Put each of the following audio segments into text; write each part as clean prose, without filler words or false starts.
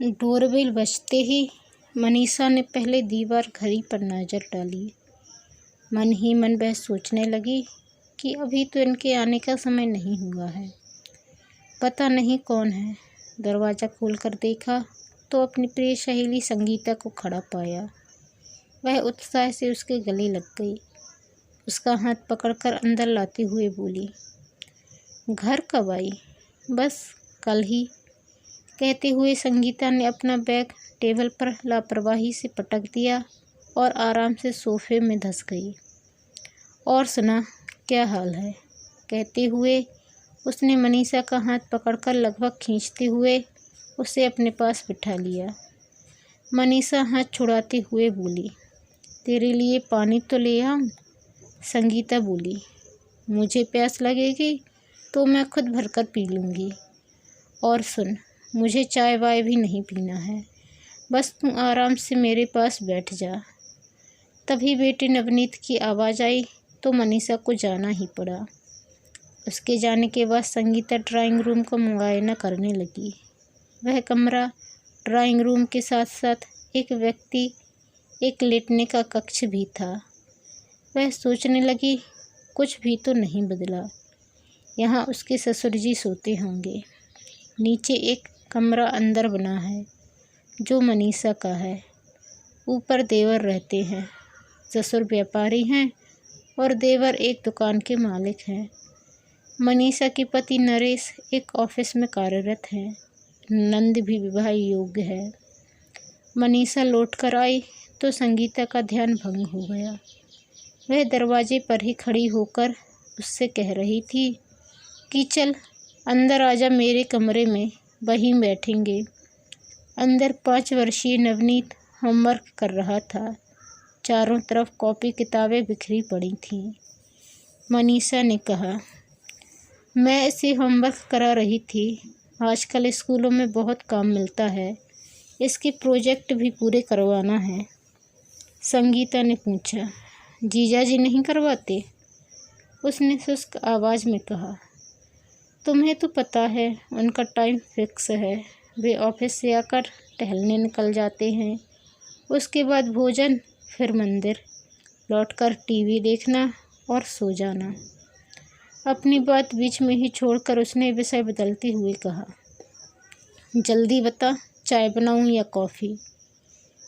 Doorbell बजते ही मनीषा ने पहले दीवार घड़ी पर नज़र डाली। मन ही मन वह सोचने लगी कि अभी तो इनके आने का समय नहीं हुआ है। पता नहीं कौन है। दरवाज़ा खोलकर देखा तो अपनी प्रिय सहेली संगीता को खड़ा पाया। वह उत्साह से उसके गले लग गई। उसका हाथ पकड़कर अंदर लाते हुए बोली, घर कब आई? बस कल ही, कहते हुए संगीता ने अपना बैग टेबल पर लापरवाही से पटक दिया और आराम से सोफे में धंस गई। और सुना, क्या हाल है? कहते हुए उसने मनीषा का हाथ पकड़कर लगभग खींचते हुए उसे अपने पास बिठा लिया। मनीषा हाथ छुड़ाते हुए बोली, तेरे लिए पानी तो ले आऊं? संगीता बोली, मुझे प्यास लगेगी तो मैं खुद भरकर पी लूँगी। और सुन, मुझे चाय वाय भी नहीं पीना है, बस तू आराम से मेरे पास बैठ जा। तभी बेटे नवनीत की आवाज़ आई तो मनीषा को जाना ही पड़ा। उसके जाने के बाद संगीता ड्राइंग रूम का मुआयना करने लगी। वह कमरा ड्राइंग रूम के साथ साथ एक लेटने का कक्ष भी था। वह सोचने लगी, कुछ भी तो नहीं बदला। यहाँ उसके ससुर जी सोते होंगे। नीचे एक कमरा अंदर बना है जो मनीषा का है। ऊपर देवर रहते हैं। ससुर व्यापारी हैं और देवर एक दुकान के मालिक हैं। मनीषा के पति नरेश एक ऑफिस में कार्यरत हैं। नंद भी विवाह योग्य है। मनीषा लौटकर आई तो संगीता का ध्यान भंग हो गया। वह दरवाजे पर ही खड़ी होकर उससे कह रही थी कि चल अंदर आजा मेरे कमरे में, वहीं बैठेंगे। अंदर 5 वर्षीय नवनीत होमवर्क कर रहा था। चारों तरफ कॉपी किताबें बिखरी पड़ी थीं। मनीषा ने कहा, मैं इसे होमवर्क करा रही थी। आजकल स्कूलों में बहुत काम मिलता है, इसके प्रोजेक्ट भी पूरे करवाना है। संगीता ने पूछा, जीजा जी नहीं करवाते? उसने शुष्क आवाज़ में कहा, तुम्हें तो पता है उनका टाइम फिक्स है। वे ऑफिस से आकर टहलने निकल जाते हैं। उसके बाद भोजन, फिर मंदिर, लौटकर टीवी देखना और सो जाना। अपनी बात बीच में ही छोड़कर उसने विषय बदलते हुए कहा, जल्दी बता, चाय बनाऊं या कॉफ़ी?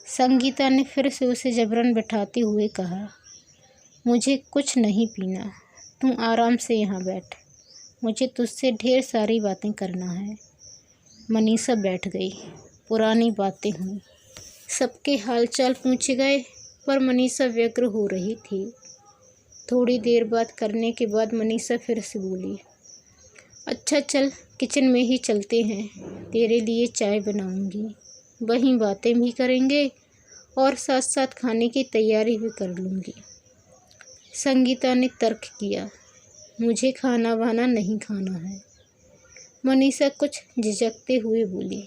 संगीता ने फिर से उसे जबरन बैठाते हुए कहा, मुझे कुछ नहीं पीना, तू आराम से यहाँ बैठ, मुझे तुझसे ढेर सारी बातें करना है। मनीषा बैठ गई। पुरानी बातें हुई। सबके हालचाल पूछे गए पर मनीषा व्यग्र हो रही थी। थोड़ी देर बात करने के बाद मनीषा फिर से बोली, अच्छा चल किचन में ही चलते हैं, तेरे लिए चाय बनाऊंगी, वहीं बातें भी करेंगे और साथ साथ खाने की तैयारी भी कर लूँगी। संगीता ने तर्क किया, मुझे खाना वाना नहीं खाना है। मनीषा कुछ झिझकते हुए बोली,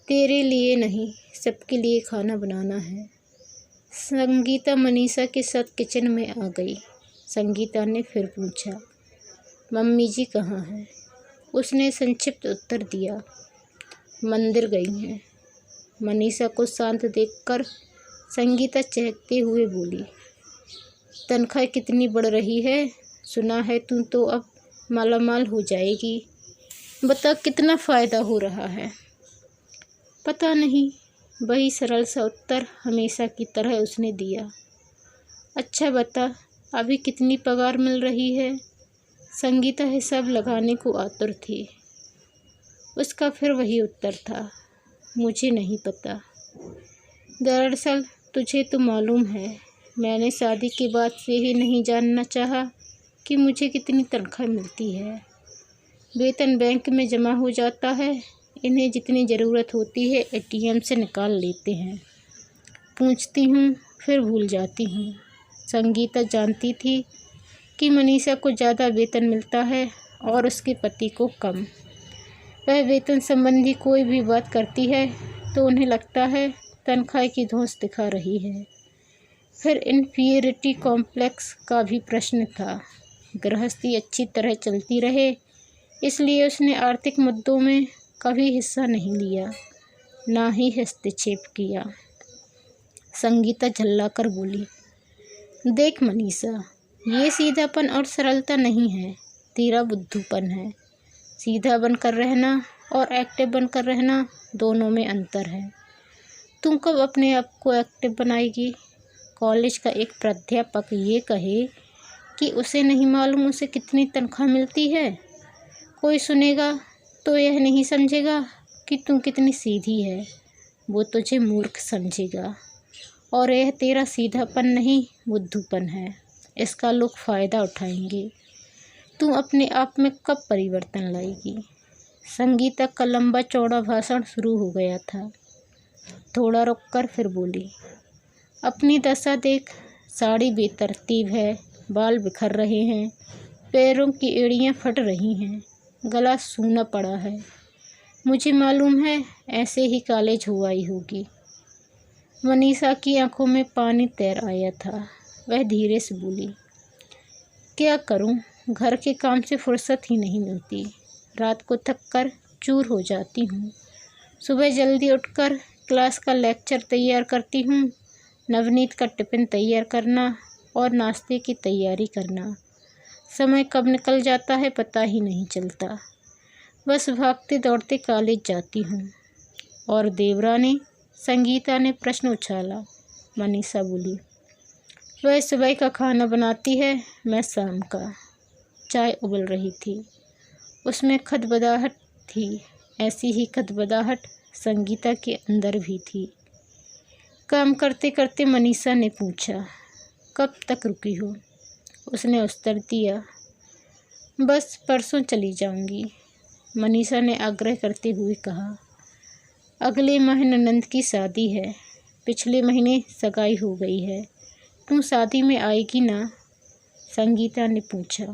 तेरे लिए नहीं, सबके लिए खाना बनाना है। संगीता मनीषा के साथ किचन में आ गई। संगीता ने फिर पूछा, मम्मी जी कहाँ हैं? उसने संक्षिप्त उत्तर दिया, मंदिर गई हैं। मनीषा को शांत देखकर संगीता चहकते हुए बोली, तनख्वाह कितनी बढ़ रही है? सुना है तू तो अब मालामाल हो जाएगी। बता कितना फ़ायदा हो रहा है? पता नहीं, वही सरल सा उत्तर हमेशा की तरह उसने दिया। अच्छा बता, अभी कितनी पगार मिल रही है? संगीता हिसाब लगाने को आतुर थी। उसका फिर वही उत्तर था, मुझे नहीं पता। दरअसल तुझे तो मालूम है, मैंने शादी के बाद से ही नहीं जानना चाहा कि मुझे कितनी तनख्वाह मिलती है। वेतन बैंक में जमा हो जाता है, इन्हें जितनी ज़रूरत होती है एटीएम से निकाल लेते हैं। पूछती हूँ फिर भूल जाती हूँ। संगीता जानती थी कि मनीषा को ज़्यादा वेतन मिलता है और उसके पति को कम। वह वेतन संबंधी कोई भी बात करती है तो उन्हें लगता है तनख्वाह की धौंस दिखा रही है। फिर इन्फीरियरिटी कॉम्प्लेक्स का भी प्रश्न था। गृहस्थी अच्छी तरह चलती रहे, इसलिए उसने आर्थिक मुद्दों में कभी हिस्सा नहीं लिया। ना ही हस्तक्षेप किया। संगीता झल्लाकर बोली, देख मनीषा, ये सीधापन और सरलता नहीं है, तेरा बुद्धूपन है। सीधा बनकर रहना और एक्टिव बनकर रहना दोनों में अंतर है। तुम कब अपने आप को एक्टिव बनाएगी? कॉलेज का एक प्राध्यापक ये कहे कि उसे नहीं मालूम उसे कितनी तनख्वाह मिलती है, कोई सुनेगा तो यह नहीं समझेगा कि तुम कितनी सीधी है, वो तुझे मूर्ख समझेगा। और यह तेरा सीधापन नहीं, बुद्धूपन है। इसका लोग फ़ायदा उठाएंगे। तुम अपने आप में कब परिवर्तन लाएगी? संगीता का लंबा चौड़ा भाषण शुरू हो गया था। थोड़ा रुककर फिर बोली, अपनी दशा देख, साड़ी बेतरतीब है, बाल बिखर रहे हैं, पैरों की एड़ियाँ फट रही हैं, गला सूना पड़ा है। मुझे मालूम है ऐसे ही कॉलेज हुआ ही होगी। मनीषा की आंखों में पानी तैर आया था। वह धीरे से बोली, क्या करूं, घर के काम से फुर्सत ही नहीं मिलती। रात को थक कर चूर हो जाती हूँ। सुबह जल्दी उठकर क्लास का लेक्चर तैयार करती हूँ, नवनीत का टिफ़िन तैयार करना और नाश्ते की तैयारी करना। समय कब निकल जाता है पता ही नहीं चलता। बस भागते दौड़ते कॉलेज जाती हूँ। और देवरानी? संगीता ने प्रश्न उछाला। मनीषा बोली, वह सुबह का खाना बनाती है, मैं शाम का। चाय उबल रही थी, उसमें खदबदाहट थी। ऐसी ही खदबदाहट संगीता के अंदर भी थी। काम करते करते मनीषा ने पूछा, कब तक रुकी हो? उसने उत्तर दिया, बस परसों चली जाऊंगी। मनीषा ने आग्रह करते हुए कहा, अगले माह ननंद की शादी है, पिछले महीने सगाई हो गई है, तू शादी में आएगी ना? संगीता ने पूछा।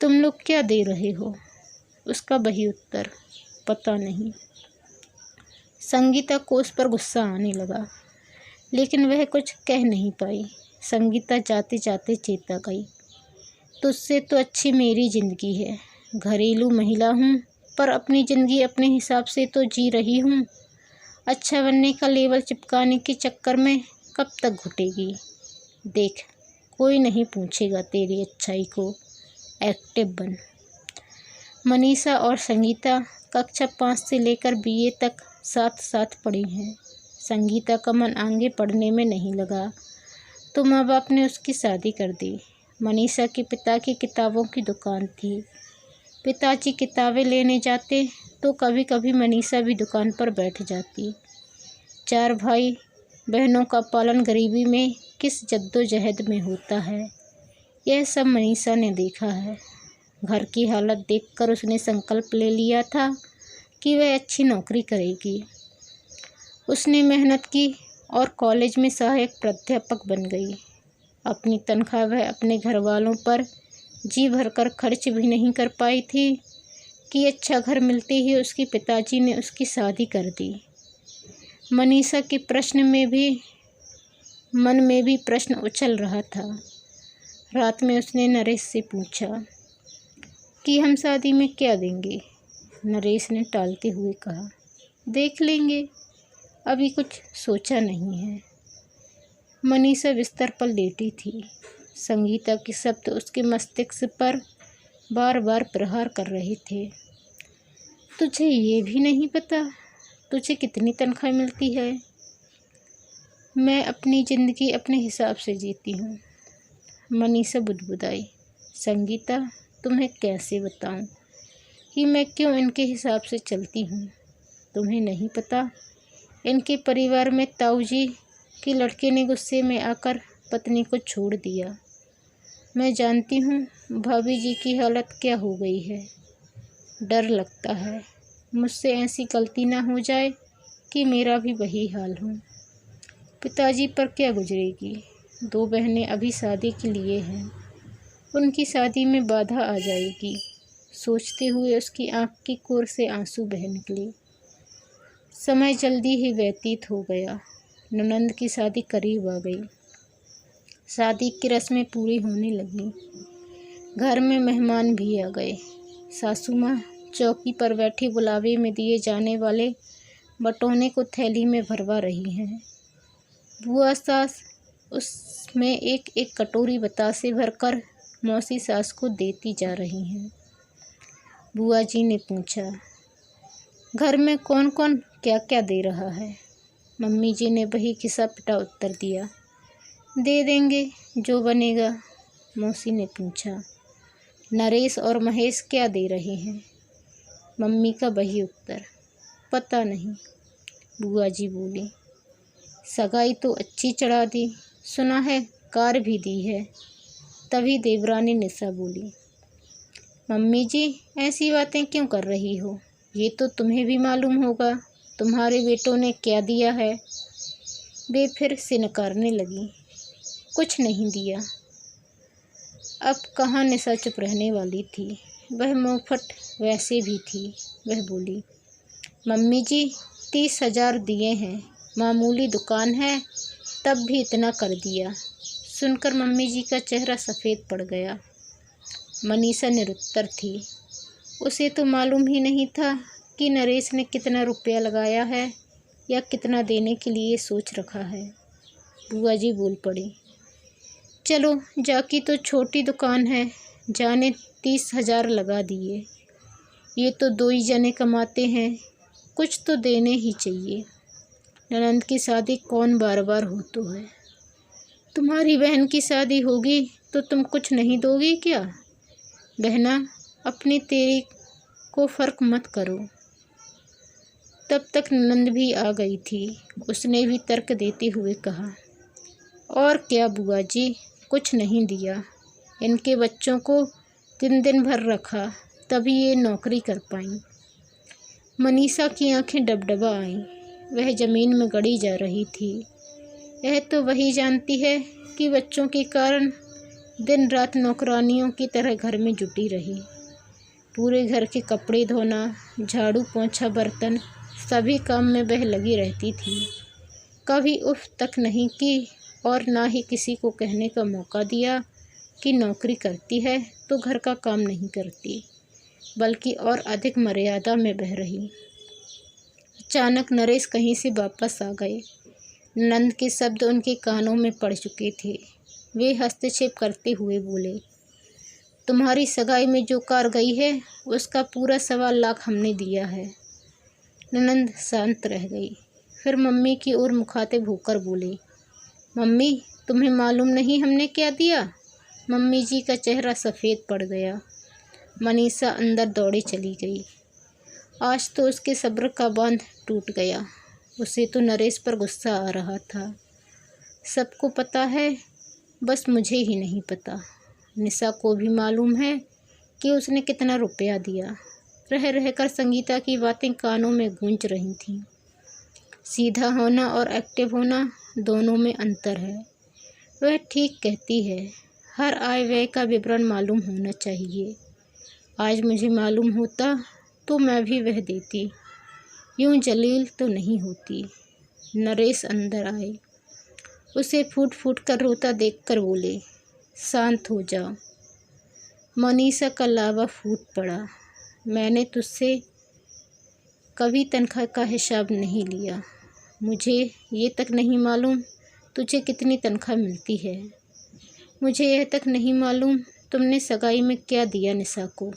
तुम लोग क्या दे रहे हो? उसका वही उत्तर, पता नहीं। संगीता को उस पर गुस्सा आने लगा, लेकिन वह कुछ कह नहीं पाई। संगीता जाते जाते चेता गई, तुझसे तो अच्छी मेरी ज़िंदगी है। घरेलू महिला हूँ, पर अपनी ज़िंदगी अपने हिसाब से तो जी रही हूँ। अच्छा बनने का लेबल चिपकाने के चक्कर में कब तक घुटेगी? देख, कोई नहीं पूछेगा तेरी अच्छाई को, एक्टिव बन। मनीषा और संगीता कक्षा 5 से लेकर BA तक साथ साथ पढ़ी हैं। संगीता का मन आगे पढ़ने में नहीं लगा तो माँ बाप ने उसकी शादी कर दी। मनीषा के पिता की किताबों की दुकान थी। पिताजी किताबें लेने जाते तो कभी कभी मनीषा भी दुकान पर बैठ जाती। 4 भाई बहनों का पालन गरीबी में किस जद्दोजहद में होता है, यह सब मनीषा ने देखा है। घर की हालत देखकर उसने संकल्प ले लिया था कि वह अच्छी नौकरी करेगी। उसने मेहनत की और कॉलेज में सहायक प्राध्यापक बन गई। अपनी तनख्वाह वह अपने घर वालों पर जी भरकर खर्च भी नहीं कर पाई थी कि अच्छा घर मिलते ही उसके पिताजी ने उसकी शादी कर दी। मनीषा के मन में भी प्रश्न उछल रहा था। रात में उसने नरेश से पूछा कि हम शादी में क्या देंगे। नरेश ने टालते हुए कहा, देख लेंगे, अभी कुछ सोचा नहीं है। मनीषा बिस्तर पर लेटी थी। संगीता के शब्द उसके मस्तिष्क पर बार बार प्रहार कर रहे थे। तुझे ये भी नहीं पता तुझे कितनी तनख्वाह मिलती है? मैं अपनी ज़िंदगी अपने हिसाब से जीती हूँ। मनीषा बुदबुदाई, संगीता, तुम्हें कैसे बताऊँ कि मैं क्यों इनके हिसाब से चलती हूँ? तुम्हें नहीं पता, इनके परिवार में ताऊ जी के लड़के ने गुस्से में आकर पत्नी को छोड़ दिया। मैं जानती हूँ भाभी जी की हालत क्या हो गई है। डर लगता है मुझसे ऐसी गलती ना हो जाए कि मेरा भी वही हाल हो। पिताजी पर क्या गुजरेगी? 2 बहनें अभी शादी के लिए हैं, उनकी शादी में बाधा आ जाएगी। सोचते हुए उसकी आँख की कोर से आंसू बह निकले। समय जल्दी ही व्यतीत हो गया। ननंद की शादी करीब आ गई। शादी की रस्में पूरी होने लगीं। घर में मेहमान भी आ गए। सासू माँ चौकी पर बैठी बुलावे में दिए जाने वाले बटोने को थैली में भरवा रही हैं। बुआ सास उसमें एक एक कटोरी बतासे भरकर मौसी सास को देती जा रही हैं। बुआ जी ने पूछा, घर में कौन कौन क्या क्या दे रहा है? मम्मी जी ने वही घिसा पिटा उत्तर दिया, दे देंगे जो बनेगा। मौसी ने पूछा, नरेश और महेश क्या दे रहे हैं? मम्मी का वही उत्तर, पता नहीं। बुआ जी बोली, सगाई तो अच्छी चढ़ा दी, सुना है कार भी दी है। तभी देवरानी निशा बोली, मम्मी जी ऐसी बातें क्यों कर रही हो? ये तो तुम्हें भी मालूम होगा, तुम्हारे बेटों ने क्या दिया है। वे फिर से नकारने लगी, कुछ नहीं दिया। अब कहाँ निशा चुप रहने वाली थी, वह मुँहफट वैसे भी थी। वह बोली, मम्मी जी 30,000 दिए हैं, मामूली दुकान है, तब भी इतना कर दिया। सुनकर मम्मी जी का चेहरा सफ़ेद पड़ गया। मनीषा निरुत्तर थी। उसे तो मालूम ही नहीं था कि नरेश ने कितना रुपया लगाया है या कितना देने के लिए सोच रखा है। बुआ जी बोल पड़ी, चलो जाकी तो छोटी दुकान है, जाने 30,000 लगा दिए। ये तो 2 ही जने कमाते हैं, कुछ तो देने ही चाहिए। ननंद की शादी कौन बार बार हो तो है। तुम्हारी बहन की शादी होगी तो तुम कुछ नहीं दोगी क्या? बहना, अपनी तेरी को फ़र्क मत करो। तब तक ननंद भी आ गई थी। उसने भी तर्क देते हुए कहा, और क्या बुआ जी, कुछ नहीं दिया। इनके बच्चों को दिन भर रखा, तभी ये नौकरी कर पाई। मनीषा की आंखें डबडबा आईं। वह ज़मीन में गड़ी जा रही थी। यह तो वही जानती है कि बच्चों के कारण दिन रात नौकरानियों की तरह घर में जुटी रही। पूरे घर के कपड़े धोना, झाड़ू पोंछा, बर्तन, सभी काम में वह लगी रहती थी। कभी उफ तक नहीं की और ना ही किसी को कहने का मौका दिया कि नौकरी करती है तो घर का काम नहीं करती, बल्कि और अधिक मर्यादा में बह रही। अचानक नरेश कहीं से वापस आ गए। नंद के शब्द उनके कानों में पड़ चुके थे। वे हस्तक्षेप करते हुए बोले, तुम्हारी सगाई में जो कार गई है उसका पूरा 1.25 लाख हमने दिया है। ननंद शांत रह गई। फिर मम्मी की ओर मुखातिब होकर बोले, मम्मी तुम्हें मालूम नहीं हमने क्या दिया? मम्मी जी का चेहरा सफ़ेद पड़ गया। मनीषा अंदर दौड़ी चली गई। आज तो उसके सब्र का बांध टूट गया। उसे तो नरेश पर गुस्सा आ रहा था। सबको पता है, बस मुझे ही नहीं पता। निशा को भी मालूम है कि उसने कितना रुपया दिया। रह रहकर संगीता की बातें कानों में गूंज रही थीं। सीधा होना और एक्टिव होना दोनों में अंतर है। वह ठीक कहती है, हर आय व्यय का विवरण मालूम होना चाहिए। आज मुझे मालूम होता तो मैं भी वह देती। यूं जलील तो नहीं होती। नरेश अंदर आए। उसे फूट फूट कर रोता देखकर बोले, शांत हो जाओ। मनीषा का लावा फूट पड़ा। मैंने तुझसे कभी तनख्वाह का हिसाब नहीं लिया। मुझे ये तक नहीं मालूम तुझे कितनी तनख्वाह मिलती है। मुझे यह तक नहीं मालूम तुमने सगाई में क्या दिया निशा को।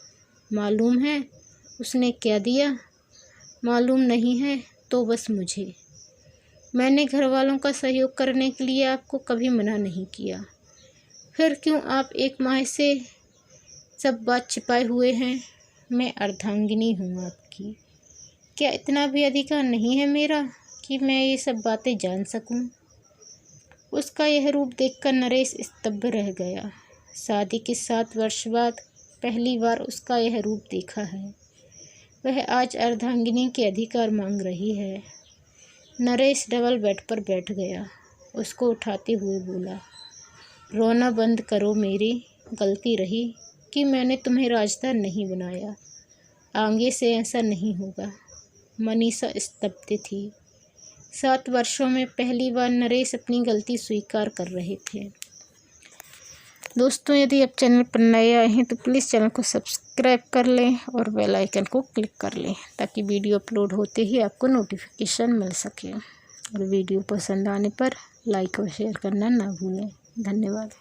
मालूम है उसने क्या दिया? मालूम नहीं है तो बस मुझे। मैंने घर वालों का सहयोग करने के लिए आपको कभी मना नहीं किया। फिर क्यों आप 1 माह से सब बात छिपाए हुए हैं? मैं अर्धांगिनी हूँ आपकी। क्या इतना भी अधिकार नहीं है मेरा कि मैं ये सब बातें जान सकूं? उसका यह रूप देखकर नरेश स्तब्ध रह गया। शादी के 7 वर्ष बाद पहली बार उसका यह रूप देखा है। वह आज अर्धांगिनी के अधिकार मांग रही है। नरेश डबल बेड पर बैठ गया। उसको उठाते हुए बोला, रोना बंद करो मेरी। गलती रही कि मैंने तुम्हें राजदार नहीं बनाया। आगे से ऐसा नहीं होगा। मनीषा स्तब्ध थी। 7 वर्षों में पहली बार नरेश अपनी गलती स्वीकार कर रहे थे। दोस्तों, यदि आप चैनल पर नए आए हैं तो प्लीज़ चैनल को सब्सक्राइब कर लें और बेल आइकन को क्लिक कर लें ताकि वीडियो अपलोड होते ही आपको नोटिफिकेशन मिल सके। और वीडियो पसंद आने पर लाइक और शेयर करना ना भूलें। धन्यवाद।